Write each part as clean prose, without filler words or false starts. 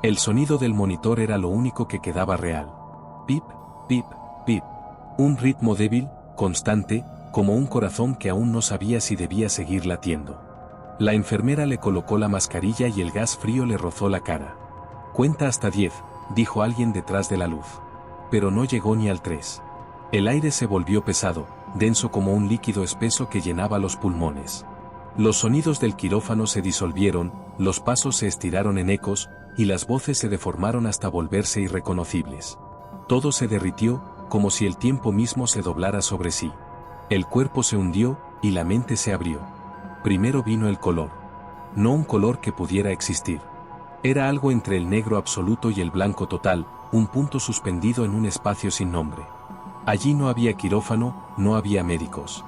El sonido del monitor era lo único que quedaba real. Pip, pip, pip. Un ritmo débil, constante, como un corazón que aún no sabía si debía seguir latiendo. La enfermera le colocó la mascarilla y el gas frío le rozó la cara. «Cuenta hasta 10», dijo alguien detrás de la luz. Pero no llegó ni al 3. El aire se volvió pesado, denso como un líquido espeso que llenaba los pulmones. Los sonidos del quirófano se disolvieron, los pasos se estiraron en ecos, y las voces se deformaron hasta volverse irreconocibles. Todo se derritió, como si el tiempo mismo se doblara sobre sí. El cuerpo se hundió, y la mente se abrió. Primero vino el color. No un color que pudiera existir. Era algo entre el negro absoluto y el blanco total, un punto suspendido en un espacio sin nombre. Allí no había quirófano, no había médicos.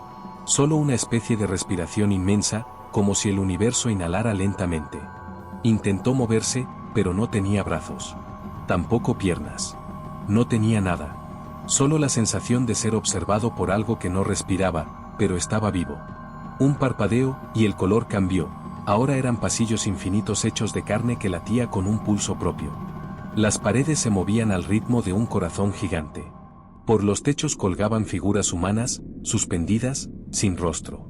Solo una especie de respiración inmensa, como si el universo inhalara lentamente. Intentó moverse, pero no tenía brazos. Tampoco piernas. No tenía nada. Solo la sensación de ser observado por algo que no respiraba, pero estaba vivo. Un parpadeo, y el color cambió. Ahora eran pasillos infinitos hechos de carne que latía con un pulso propio. Las paredes se movían al ritmo de un corazón gigante. Por los techos colgaban figuras humanas, suspendidas, sin rostro.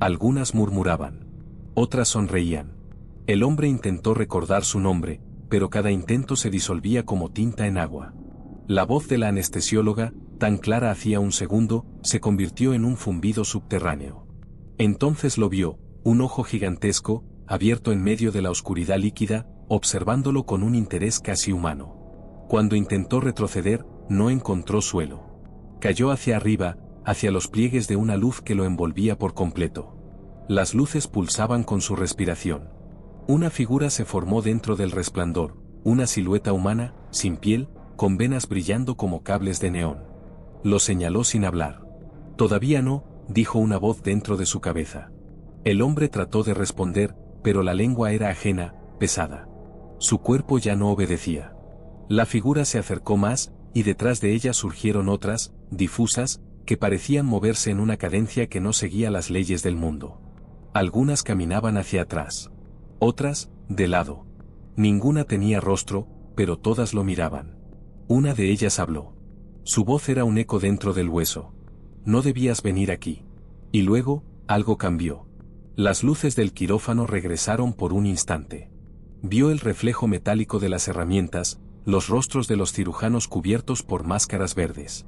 Algunas murmuraban. Otras sonreían. El hombre intentó recordar su nombre, pero cada intento se disolvía como tinta en agua. La voz de la anestesióloga, tan clara hacía un segundo, se convirtió en un zumbido subterráneo. Entonces lo vio, un ojo gigantesco, abierto en medio de la oscuridad líquida, observándolo con un interés casi humano. Cuando intentó retroceder, no encontró suelo. Cayó hacia arriba, hacia los pliegues de una luz que lo envolvía por completo. Las luces pulsaban con su respiración. Una figura se formó dentro del resplandor, una silueta humana, sin piel, con venas brillando como cables de neón. Lo señaló sin hablar. «Todavía no», dijo una voz dentro de su cabeza. El hombre trató de responder, pero la lengua era ajena, pesada. Su cuerpo ya no obedecía. La figura se acercó más, y detrás de ella surgieron otras, difusas, que parecían moverse en una cadencia que no seguía las leyes del mundo. Algunas caminaban hacia atrás. Otras, de lado. Ninguna tenía rostro, pero todas lo miraban. Una de ellas habló. Su voz era un eco dentro del hueso. «No debías venir aquí». Y luego, algo cambió. Las luces del quirófano regresaron por un instante. Vio el reflejo metálico de las herramientas, los rostros de los cirujanos cubiertos por máscaras verdes.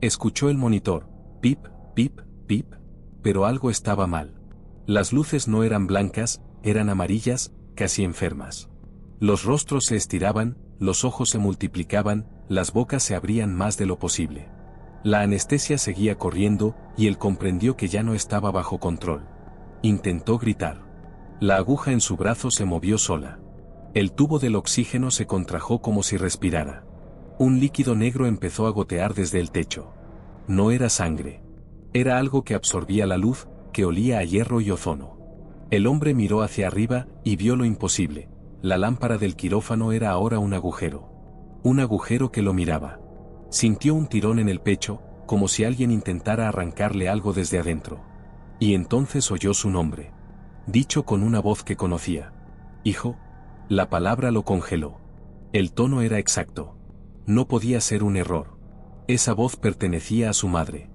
Escuchó el monitor, pip, pip, pip, pero algo estaba mal. Las luces no eran blancas, eran amarillas, casi enfermas. Los rostros se estiraban, los ojos se multiplicaban, las bocas se abrían más de lo posible. La anestesia seguía corriendo, y él comprendió que ya no estaba bajo control. Intentó gritar. La aguja en su brazo se movió sola. El tubo del oxígeno se contrajo como si respirara. Un líquido negro empezó a gotear desde el techo. No era sangre. Era algo que absorbía la luz, que olía a hierro y ozono. El hombre miró hacia arriba, y vio lo imposible. La lámpara del quirófano era ahora un agujero. Un agujero que lo miraba. Sintió un tirón en el pecho, como si alguien intentara arrancarle algo desde adentro. Y entonces oyó su nombre. Dicho con una voz que conocía. «Hijo». La palabra lo congeló. El tono era exacto. No podía ser un error. Esa voz pertenecía a su madre.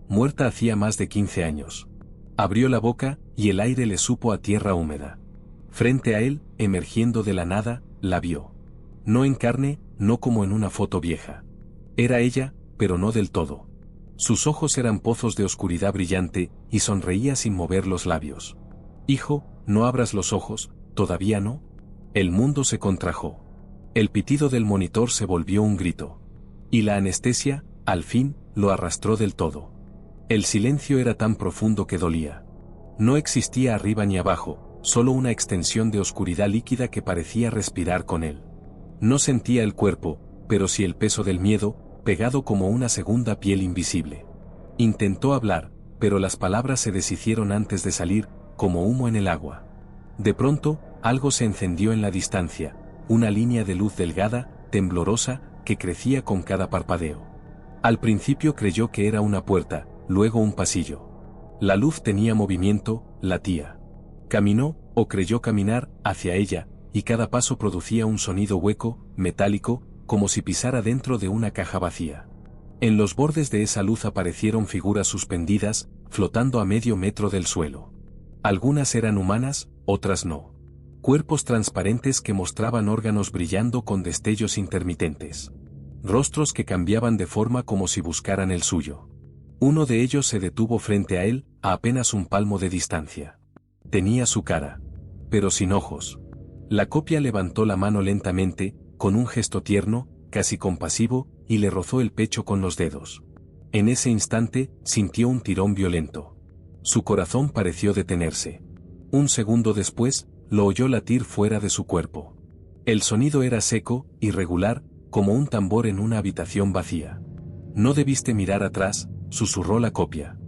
Muerta hacía más de 15 años. Abrió la boca, y el aire le supo a tierra húmeda. Frente a él, emergiendo de la nada, la vio. No en carne, no como en una foto vieja. Era ella, pero no del todo. Sus ojos eran pozos de oscuridad brillante, y sonreía sin mover los labios. «Hijo, no abras los ojos, todavía no». El mundo se contrajo. El pitido del monitor se volvió un grito. Y la anestesia, al fin, lo arrastró del todo. El silencio era tan profundo que dolía. No existía arriba ni abajo, solo una extensión de oscuridad líquida que parecía respirar con él. No sentía el cuerpo, pero sí el peso del miedo, pegado como una segunda piel invisible. Intentó hablar, pero las palabras se deshicieron antes de salir, como humo en el agua. De pronto, algo se encendió en la distancia, una línea de luz delgada, temblorosa, que crecía con cada parpadeo. Al principio creyó que era una puerta, luego un pasillo. La luz tenía movimiento, latía. Caminó, o creyó caminar, hacia ella, y cada paso producía un sonido hueco, metálico, como si pisara dentro de una caja vacía. En los bordes de esa luz aparecieron figuras suspendidas, flotando a medio metro del suelo. Algunas eran humanas, otras no. Cuerpos transparentes que mostraban órganos brillando con destellos intermitentes. Rostros que cambiaban de forma como si buscaran el suyo. Uno de ellos se detuvo frente a él, a apenas un palmo de distancia. Tenía su cara, pero sin ojos. La copia levantó la mano lentamente, con un gesto tierno, casi compasivo, y le rozó el pecho con los dedos. En ese instante, sintió un tirón violento. Su corazón pareció detenerse. Un segundo después, lo oyó latir fuera de su cuerpo. El sonido era seco, irregular, como un tambor en una habitación vacía. No debiste mirar atrás, susurró la copia.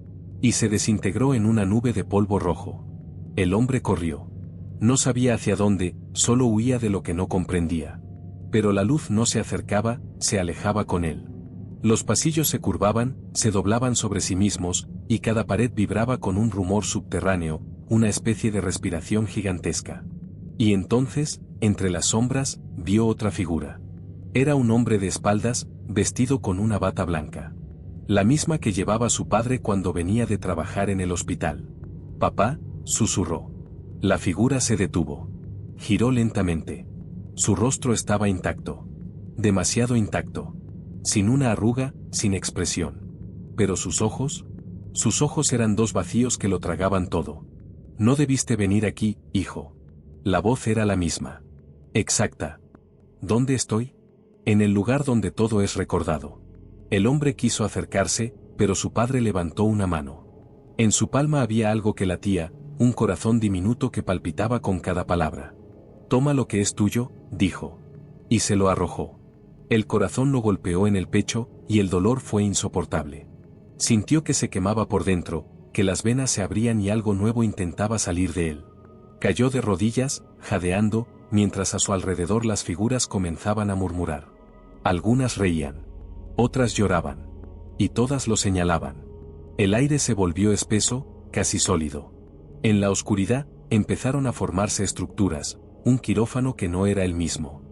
Y se desintegró en una nube de polvo rojo. El hombre corrió. No sabía hacia dónde, solo huía de lo que no comprendía. Pero la luz no se acercaba, se alejaba con él. Los pasillos se curvaban, se doblaban sobre sí mismos, y cada pared vibraba con un rumor subterráneo, una especie de respiración gigantesca. Y entonces, entre las sombras, vio otra figura. Era un hombre de espaldas, vestido con una bata blanca. La misma que llevaba su padre cuando venía de trabajar en el hospital. «Papá», susurró. La figura se detuvo. Giró lentamente. Su rostro estaba intacto. Demasiado intacto. Sin una arruga, sin expresión. Pero sus ojos eran dos vacíos que lo tragaban todo. «No debiste venir aquí, hijo». La voz era la misma. Exacta. ¿Dónde estoy? En el lugar donde todo es recordado. El hombre quiso acercarse, pero su padre levantó una mano. En su palma había algo que latía, un corazón diminuto que palpitaba con cada palabra. «Toma lo que es tuyo», dijo. Y se lo arrojó. El corazón lo golpeó en el pecho, y el dolor fue insoportable. Sintió que se quemaba por dentro, que las venas se abrían y algo nuevo intentaba salir de él. Cayó de rodillas, jadeando, mientras a su alrededor las figuras comenzaban a murmurar. Algunas reían. Otras lloraban. Y todas lo señalaban. El aire se volvió espeso, casi sólido. En la oscuridad, empezaron a formarse estructuras, un quirófano que no era el mismo.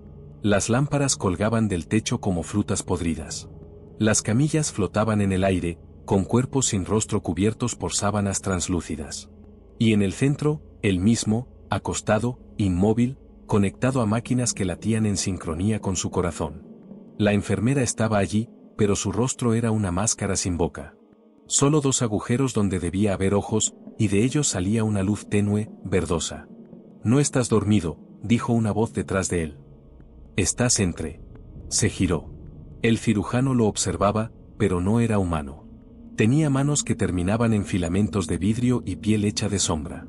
Las lámparas colgaban del techo como frutas podridas. Las camillas flotaban en el aire, con cuerpos sin rostro cubiertos por sábanas translúcidas. Y en el centro, él mismo, acostado, inmóvil, conectado a máquinas que latían en sincronía con su corazón. La enfermera estaba allí, pero su rostro era una máscara sin boca. Solo dos agujeros donde debía haber ojos, y de ellos salía una luz tenue, verdosa. «No estás dormido», dijo una voz detrás de él. «Estás entre». Se giró. El cirujano lo observaba, pero no era humano. Tenía manos que terminaban en filamentos de vidrio y piel hecha de sombra.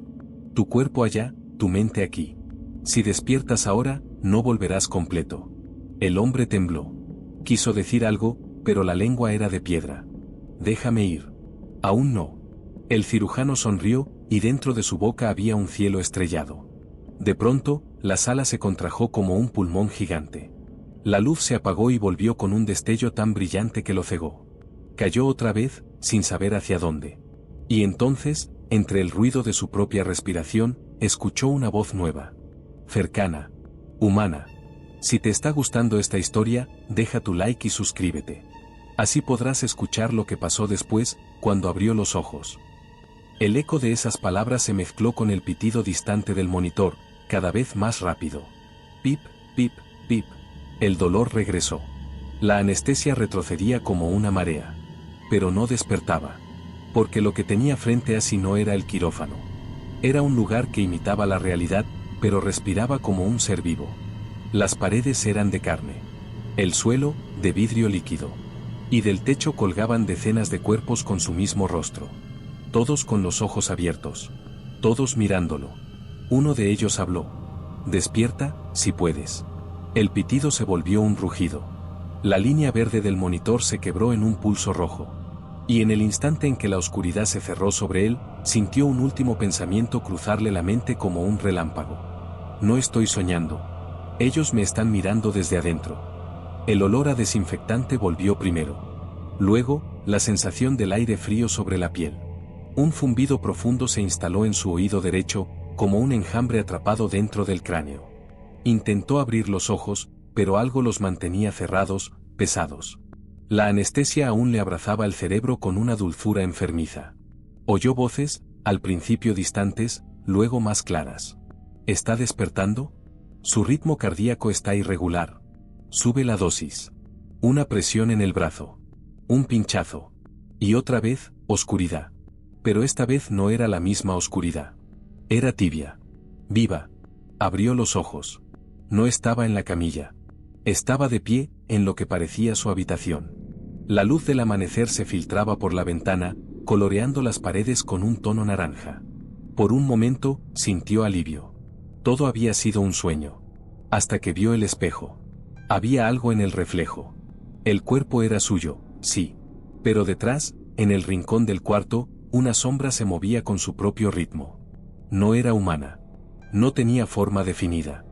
«Tu cuerpo allá, tu mente aquí. Si despiertas ahora, no volverás completo». El hombre tembló. Quiso decir algo, pero la lengua era de piedra. «Déjame ir». «Aún no». El cirujano sonrió, y dentro de su boca había un cielo estrellado. De pronto, la sala se contrajo como un pulmón gigante. La luz se apagó y volvió con un destello tan brillante que lo cegó. Cayó otra vez, sin saber hacia dónde. Y entonces, entre el ruido de su propia respiración, escuchó una voz nueva. Cercana. Humana. Si te está gustando esta historia, deja tu like y suscríbete. Así podrás escuchar lo que pasó después, cuando abrió los ojos. El eco de esas palabras se mezcló con el pitido distante del monitor, cada vez más rápido. Pip, pip, pip. El dolor regresó. La anestesia retrocedía como una marea. Pero no despertaba. Porque lo que tenía frente a sí no era el quirófano. Era un lugar que imitaba la realidad, pero respiraba como un ser vivo. Las paredes eran de carne. El suelo, de vidrio líquido. Y del techo colgaban decenas de cuerpos con su mismo rostro. Todos con los ojos abiertos. Todos mirándolo. Uno de ellos habló. «Despierta, si puedes». El pitido se volvió un rugido. La línea verde del monitor se quebró en un pulso rojo. Y en el instante en que la oscuridad se cerró sobre él, sintió un último pensamiento cruzarle la mente como un relámpago. «No estoy soñando. Ellos me están mirando desde adentro». El olor a desinfectante volvió primero. Luego, la sensación del aire frío sobre la piel. Un zumbido profundo se instaló en su oído derecho, como un enjambre atrapado dentro del cráneo. Intentó abrir los ojos, pero algo los mantenía cerrados, pesados. La anestesia aún le abrazaba el cerebro con una dulzura enfermiza. Oyó voces, al principio distantes, luego más claras. ¿Está despertando? Su ritmo cardíaco está irregular. Sube la dosis. Una presión en el brazo. Un pinchazo. Y otra vez, oscuridad. Pero esta vez no era la misma oscuridad. Era tibia. Viva. Abrió los ojos. No estaba en la camilla. Estaba de pie, en lo que parecía su habitación. La luz del amanecer se filtraba por la ventana, coloreando las paredes con un tono naranja. Por un momento, sintió alivio. Todo había sido un sueño. Hasta que vio el espejo. Había algo en el reflejo. El cuerpo era suyo, sí. Pero detrás, en el rincón del cuarto, una sombra se movía con su propio ritmo. No era humana. No tenía forma definida.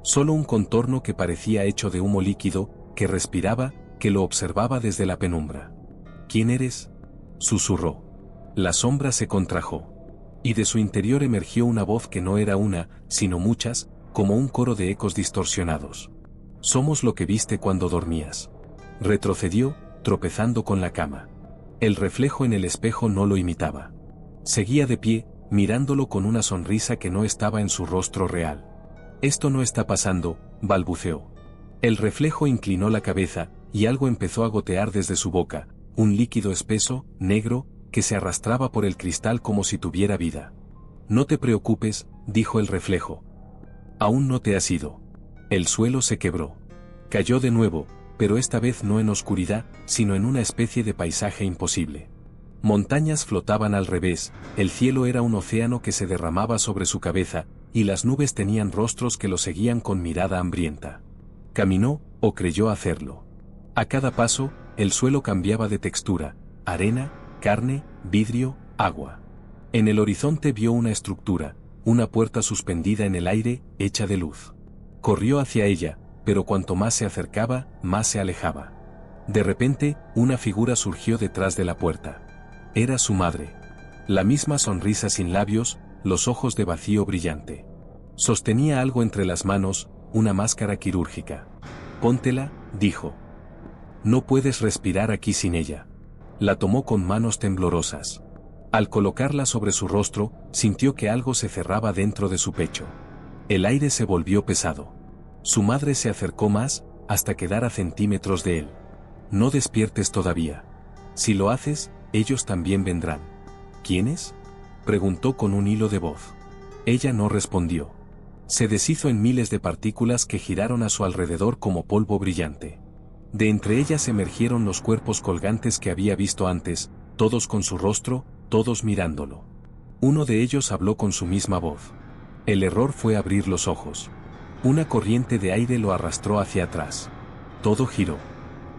Solo un contorno que parecía hecho de humo líquido, que respiraba, que lo observaba desde la penumbra. ¿Quién eres?, susurró. La sombra se contrajo. Y de su interior emergió una voz que no era una, sino muchas, como un coro de ecos distorsionados. Somos lo que viste cuando dormías. Retrocedió, tropezando con la cama. El reflejo en el espejo no lo imitaba. Seguía de pie, mirándolo con una sonrisa que no estaba en su rostro real. Esto no está pasando, balbuceó. El reflejo inclinó la cabeza, y algo empezó a gotear desde su boca, un líquido espeso, negro, que se arrastraba por el cristal como si tuviera vida. No te preocupes, dijo el reflejo. Aún no te has ido. El suelo se quebró. Cayó de nuevo, pero esta vez no en oscuridad, sino en una especie de paisaje imposible. Montañas flotaban al revés, el cielo era un océano que se derramaba sobre su cabeza, y las nubes tenían rostros que lo seguían con mirada hambrienta. Caminó, o creyó hacerlo. A cada paso, el suelo cambiaba de textura, arena, carne, vidrio, agua. En el horizonte vio una estructura, una puerta suspendida en el aire, hecha de luz. Corrió hacia ella, pero cuanto más se acercaba, más se alejaba. De repente, una figura surgió detrás de la puerta. Era su madre. La misma sonrisa sin labios, los ojos de vacío brillante. Sostenía algo entre las manos, una máscara quirúrgica. Póntela, dijo. No puedes respirar aquí sin ella. La tomó con manos temblorosas. Al colocarla sobre su rostro, sintió que algo se cerraba dentro de su pecho. El aire se volvió pesado. Su madre se acercó más, hasta quedar a centímetros de él. No despiertes todavía. Si lo haces, ellos también vendrán. ¿Quiénes?, preguntó con un hilo de voz. Ella no respondió. Se deshizo en miles de partículas que giraron a su alrededor como polvo brillante. De entre ellas emergieron los cuerpos colgantes que había visto antes, todos con su rostro, todos mirándolo. Uno de ellos habló con su misma voz. El error fue abrir los ojos. Una corriente de aire lo arrastró hacia atrás. Todo giró.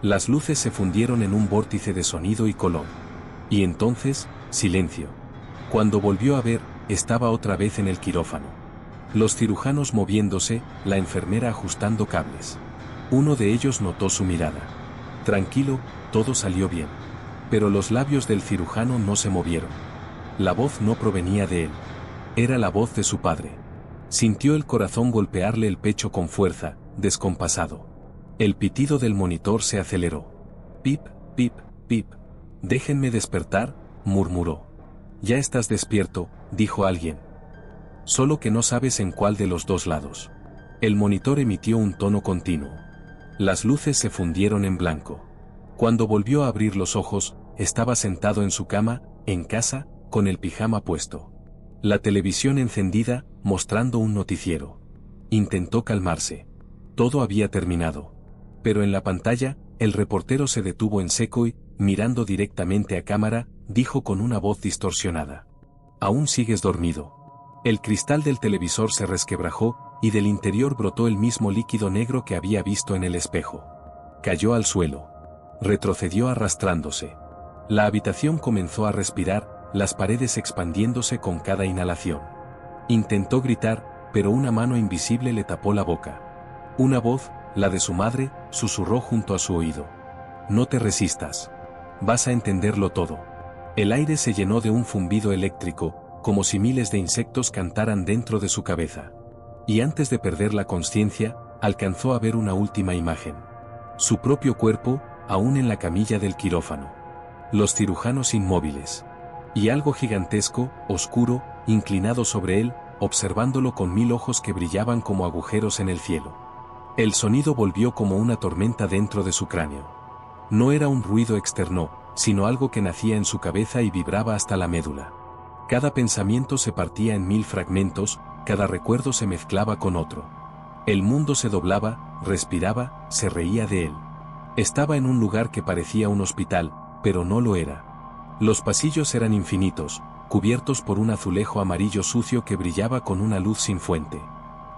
Las luces se fundieron en un vórtice de sonido y color. Y entonces, silencio. Cuando volvió a ver, estaba otra vez en el quirófano. Los cirujanos moviéndose, la enfermera ajustando cables. Uno de ellos notó su mirada. Tranquilo, todo salió bien. Pero los labios del cirujano no se movieron. La voz no provenía de él. Era la voz de su padre. Sintió el corazón golpearle el pecho con fuerza, descompasado. El pitido del monitor se aceleró. Pip, pip, pip. Déjenme despertar, murmuró. Ya estás despierto, dijo alguien. Solo que no sabes en cuál de los dos lados. El monitor emitió un tono continuo. Las luces se fundieron en blanco. Cuando volvió a abrir los ojos, estaba sentado en su cama, en casa, con el pijama puesto. La televisión encendida, mostrando un noticiero. Intentó calmarse. Todo había terminado. Pero en la pantalla, el reportero se detuvo en seco y, mirando directamente a cámara, dijo con una voz distorsionada. Aún sigues dormido. El cristal del televisor se resquebrajó, y del interior brotó el mismo líquido negro que había visto en el espejo. Cayó al suelo. Retrocedió arrastrándose. La habitación comenzó a respirar, las paredes expandiéndose con cada inhalación. Intentó gritar, pero una mano invisible le tapó la boca. Una voz, la de su madre, susurró junto a su oído. No te resistas. Vas a entenderlo todo. El aire se llenó de un zumbido eléctrico, como si miles de insectos cantaran dentro de su cabeza. Y antes de perder la consciencia, alcanzó a ver una última imagen. Su propio cuerpo, aún en la camilla del quirófano. Los cirujanos inmóviles. Y algo gigantesco, oscuro, inclinado sobre él, observándolo con 1000 ojos que brillaban como agujeros en el cielo. El sonido volvió como una tormenta dentro de su cráneo. No era un ruido externo, sino algo que nacía en su cabeza y vibraba hasta la médula. Cada pensamiento se partía en 1000 fragmentos, cada recuerdo se mezclaba con otro. El mundo se doblaba, respiraba, se reía de él. Estaba en un lugar que parecía un hospital, pero no lo era. Los pasillos eran infinitos, cubiertos por un azulejo amarillo sucio que brillaba con una luz sin fuente.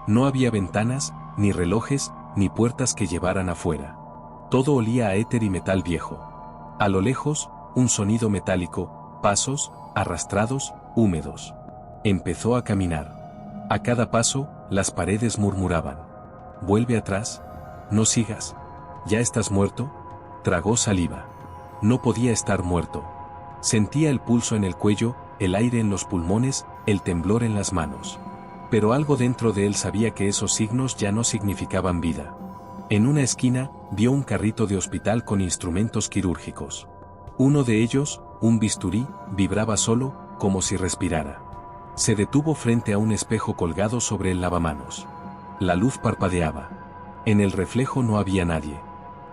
No había ventanas, ni relojes, ni puertas que llevaran afuera. Todo olía a éter y metal viejo. A lo lejos, un sonido metálico, pasos, arrastrados, húmedos. Empezó a caminar. A cada paso, las paredes murmuraban. «Vuelve atrás. No sigas. ¿Ya estás muerto?» Tragó saliva. No podía estar muerto. Sentía el pulso en el cuello, el aire en los pulmones, el temblor en las manos. Pero algo dentro de él sabía que esos signos ya no significaban vida. En una esquina, vio un carrito de hospital con instrumentos quirúrgicos. Uno de ellos, un bisturí, vibraba solo, como si respirara. Se detuvo frente a un espejo colgado sobre el lavamanos. La luz parpadeaba. En el reflejo no había nadie.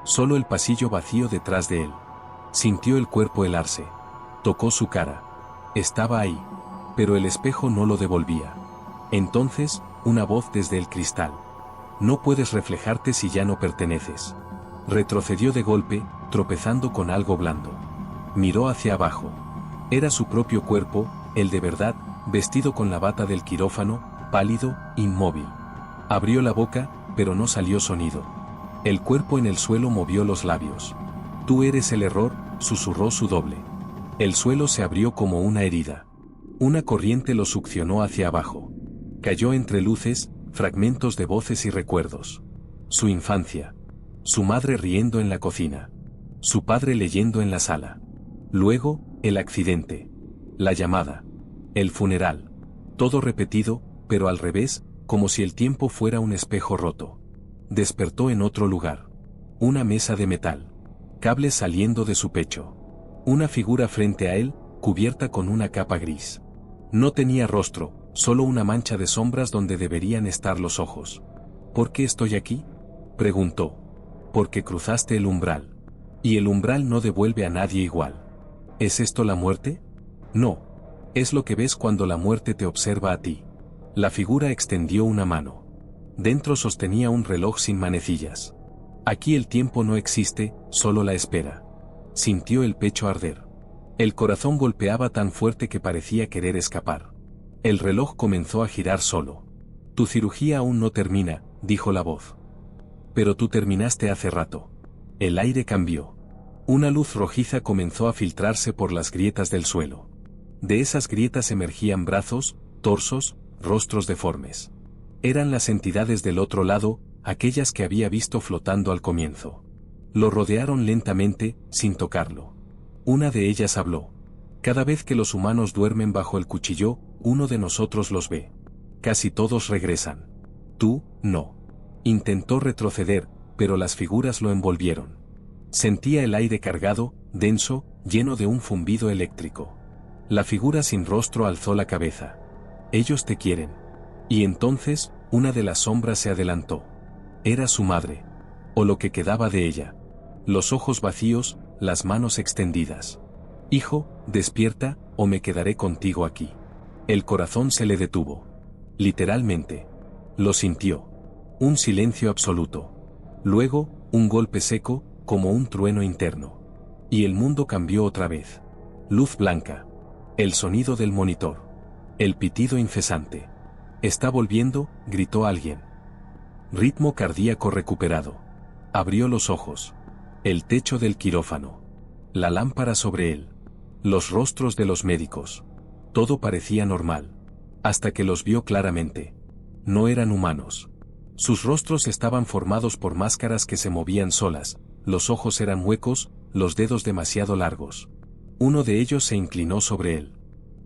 Solo el pasillo vacío detrás de él. Sintió el cuerpo helarse. Tocó su cara. Estaba ahí. Pero el espejo no lo devolvía. Entonces, una voz desde el cristal. «No puedes reflejarte si ya no perteneces». Retrocedió de golpe, tropezando con algo blando. Miró hacia abajo. Era su propio cuerpo, el de verdad, vestido con la bata del quirófano, pálido, inmóvil. Abrió la boca, pero no salió sonido. El cuerpo en el suelo movió los labios. «Tú eres el error», susurró su doble. El suelo se abrió como una herida. Una corriente lo succionó hacia abajo. Cayó entre luces, fragmentos de voces y recuerdos. Su infancia. Su madre riendo en la cocina. Su padre leyendo en la sala. Luego, el accidente. La llamada. El funeral. Todo repetido, pero al revés, como si el tiempo fuera un espejo roto. Despertó en otro lugar. Una mesa de metal. Cables saliendo de su pecho. Una figura frente a él, cubierta con una capa gris. No tenía rostro, solo una mancha de sombras donde deberían estar los ojos. «¿Por qué estoy aquí?», preguntó. «Porque cruzaste el umbral. Y el umbral no devuelve a nadie igual». «¿Es esto la muerte?». «No. Es lo que ves cuando la muerte te observa a ti». La figura extendió una mano. Dentro sostenía un reloj sin manecillas. «Aquí el tiempo no existe, solo la espera». Sintió el pecho arder. El corazón golpeaba tan fuerte que parecía querer escapar. El reloj comenzó a girar solo. «Tu cirugía aún no termina», dijo la voz. «Pero tú terminaste hace rato». El aire cambió. Una luz rojiza comenzó a filtrarse por las grietas del suelo. De esas grietas emergían brazos, torsos, rostros deformes. Eran las entidades del otro lado, aquellas que había visto flotando al comienzo. Lo rodearon lentamente, sin tocarlo. Una de ellas habló. «Cada vez que los humanos duermen bajo el cuchillo, uno de nosotros los ve. Casi todos regresan. Tú, no». Intentó retroceder, pero las figuras lo envolvieron. Sentía el aire cargado, denso, lleno de un zumbido eléctrico. La figura sin rostro alzó la cabeza. «Ellos te quieren». Y entonces, una de las sombras se adelantó. Era su madre. O lo que quedaba de ella. Los ojos vacíos, las manos extendidas. «Hijo, despierta, o me quedaré contigo aquí». El corazón se le detuvo. Literalmente. Lo sintió. Un silencio absoluto. Luego, un golpe seco, como un trueno interno. Y el mundo cambió otra vez. Luz blanca. El sonido del monitor. El pitido incesante. «Está volviendo», gritó alguien. Ritmo cardíaco recuperado. Abrió los ojos. El techo del quirófano. La lámpara sobre él. Los rostros de los médicos. Todo parecía normal. Hasta que los vio claramente. No eran humanos. Sus rostros estaban formados por máscaras que se movían solas, los ojos eran huecos, los dedos demasiado largos. Uno de ellos se inclinó sobre él.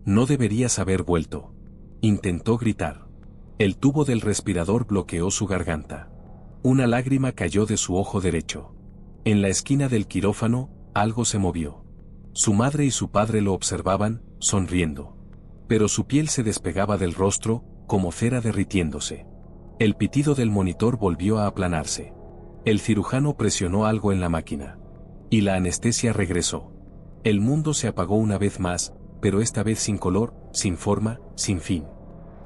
«No deberías haber vuelto». Intentó gritar. El tubo del respirador bloqueó su garganta. Una lágrima cayó de su ojo derecho. En la esquina del quirófano, algo se movió. Su madre y su padre lo observaban, sonriendo. Pero su piel se despegaba del rostro, como cera derritiéndose. El pitido del monitor volvió a aplanarse. El cirujano presionó algo en la máquina. Y la anestesia regresó. El mundo se apagó una vez más, pero esta vez sin color, sin forma, sin fin.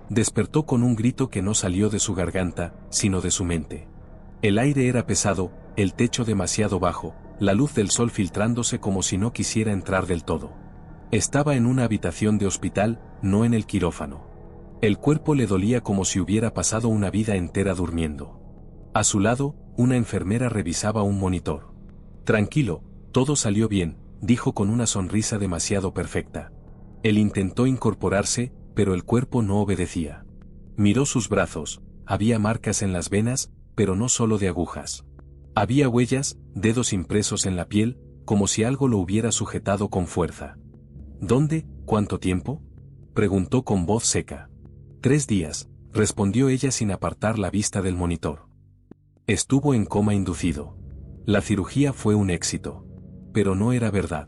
Despertó con un grito que no salió de su garganta, sino de su mente. El aire era pesado, el techo demasiado bajo, la luz del sol filtrándose como si no quisiera entrar del todo. Estaba en una habitación de hospital, no en el quirófano. El cuerpo le dolía como si hubiera pasado una vida entera durmiendo. A su lado, una enfermera revisaba un monitor. Tranquilo, todo salió bien, dijo con una sonrisa demasiado perfecta. Él intentó incorporarse, pero el cuerpo no obedecía. Miró sus brazos, había marcas en las venas, pero no solo de agujas. Había huellas, dedos impresos en la piel, como si algo lo hubiera sujetado con fuerza. ¿Dónde? ¿Cuánto tiempo?, preguntó con voz seca. 3 días, respondió ella sin apartar la vista del monitor. Estuvo en coma inducido. La cirugía fue un éxito. Pero no era verdad.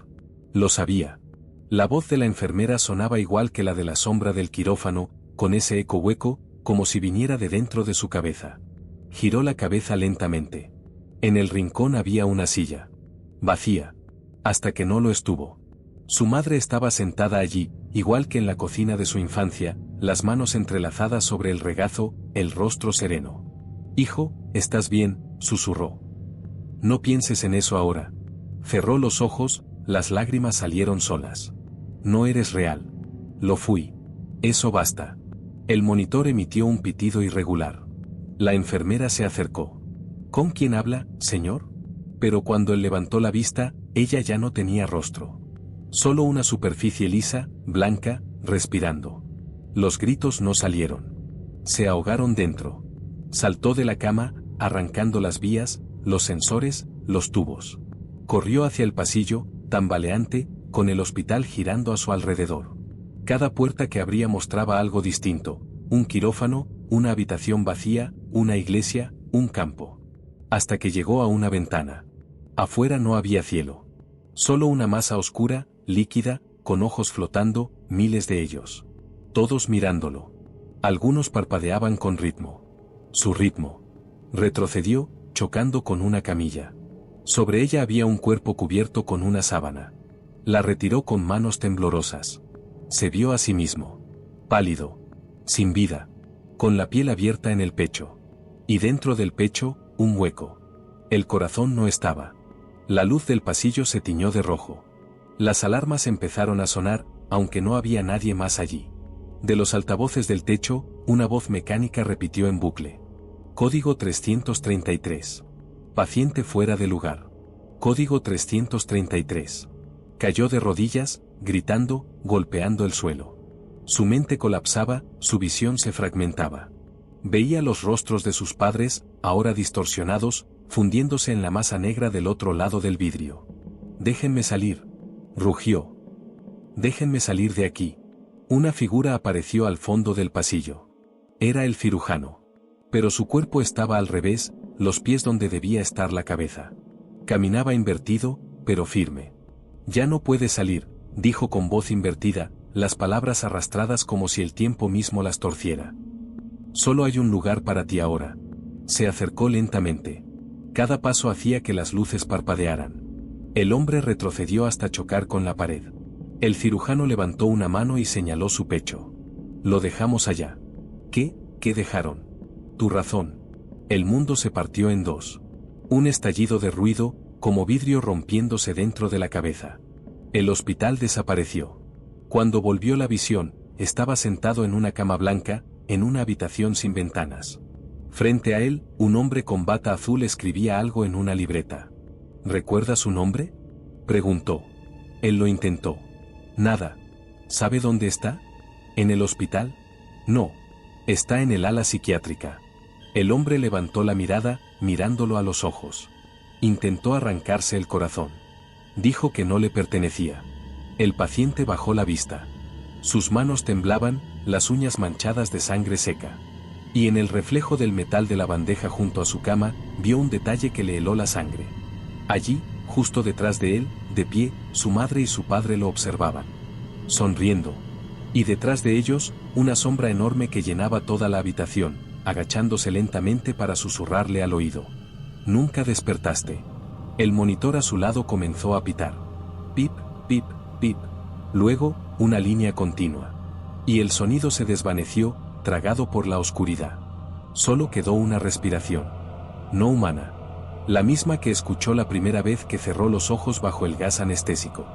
Lo sabía. La voz de la enfermera sonaba igual que la de la sombra del quirófano, con ese eco hueco, como si viniera de dentro de su cabeza. Giró la cabeza lentamente. En el rincón había una silla. Vacía. Hasta que no lo estuvo. Su madre estaba sentada allí, igual que en la cocina de su infancia, las manos entrelazadas sobre el regazo, el rostro sereno. «Hijo, ¿estás bien?», susurró. «No pienses en eso ahora». Cerró los ojos, las lágrimas salieron solas. «No eres real». «Lo fui». «Eso basta». El monitor emitió un pitido irregular. La enfermera se acercó. «¿Con quién habla, señor?». Pero cuando él levantó la vista, ella ya no tenía rostro. Solo una superficie lisa, blanca, respirando. Los gritos no salieron. Se ahogaron dentro. Saltó de la cama, arrancando las vías, los sensores, los tubos. Corrió hacia el pasillo, tambaleante, con el hospital girando a su alrededor. Cada puerta que abría mostraba algo distinto: un quirófano, una habitación vacía, una iglesia, un campo. Hasta que llegó a una ventana. Afuera no había cielo. Solo una masa oscura, líquida, con ojos flotando, miles de ellos. Todos mirándolo. Algunos parpadeaban con ritmo. Su ritmo. Retrocedió, chocando con una camilla. Sobre ella había un cuerpo cubierto con una sábana. La retiró con manos temblorosas. Se vio a sí mismo. Pálido. Sin vida. Con la piel abierta en el pecho. Y dentro del pecho, un hueco. El corazón no estaba. La luz del pasillo se tiñó de rojo. Las alarmas empezaron a sonar, aunque no había nadie más allí. De los altavoces del techo, una voz mecánica repitió en bucle. Código 333. Paciente fuera de lugar. Código 333. Cayó de rodillas, gritando, golpeando el suelo. Su mente colapsaba, su visión se fragmentaba. Veía los rostros de sus padres, ahora distorsionados, fundiéndose en la masa negra del otro lado del vidrio. «Déjenme salir», rugió. «Déjenme salir de aquí». Una figura apareció al fondo del pasillo. Era el cirujano. Pero su cuerpo estaba al revés, los pies donde debía estar la cabeza. Caminaba invertido, pero firme. «Ya no puede salir», dijo con voz invertida, las palabras arrastradas como si el tiempo mismo las torciera. «Solo hay un lugar para ti ahora». Se acercó lentamente. Cada paso hacía que las luces parpadearan. El hombre retrocedió hasta chocar con la pared. El cirujano levantó una mano y señaló su pecho. «Lo dejamos allá». «¿Qué? ¿Qué dejaron?». «Tu razón». El mundo se partió en dos. Un estallido de ruido, como vidrio rompiéndose dentro de la cabeza. El hospital desapareció. Cuando volvió la visión, estaba sentado en una cama blanca, en una habitación sin ventanas. Frente a él, un hombre con bata azul escribía algo en una libreta. «¿Recuerda su nombre?», preguntó. Él lo intentó. «Nada». «¿Sabe dónde está?». «¿En el hospital?». «No. Está en el ala psiquiátrica». El hombre levantó la mirada, mirándolo a los ojos. Intentó arrancarse el corazón. Dijo que no le pertenecía. El paciente bajó la vista. Sus manos temblaban, las uñas manchadas de sangre seca. Y en el reflejo del metal de la bandeja junto a su cama, vio un detalle que le heló la sangre. Allí, justo detrás de él, de pie, su madre y su padre lo observaban, sonriendo. Y detrás de ellos, una sombra enorme que llenaba toda la habitación, agachándose lentamente para susurrarle al oído. Nunca despertaste. El monitor a su lado comenzó a pitar. Pip, pip, pip. Luego, una línea continua. Y el sonido se desvaneció, tragado por la oscuridad. Solo quedó una respiración. No humana. La misma que escuchó la primera vez que cerró los ojos bajo el gas anestésico.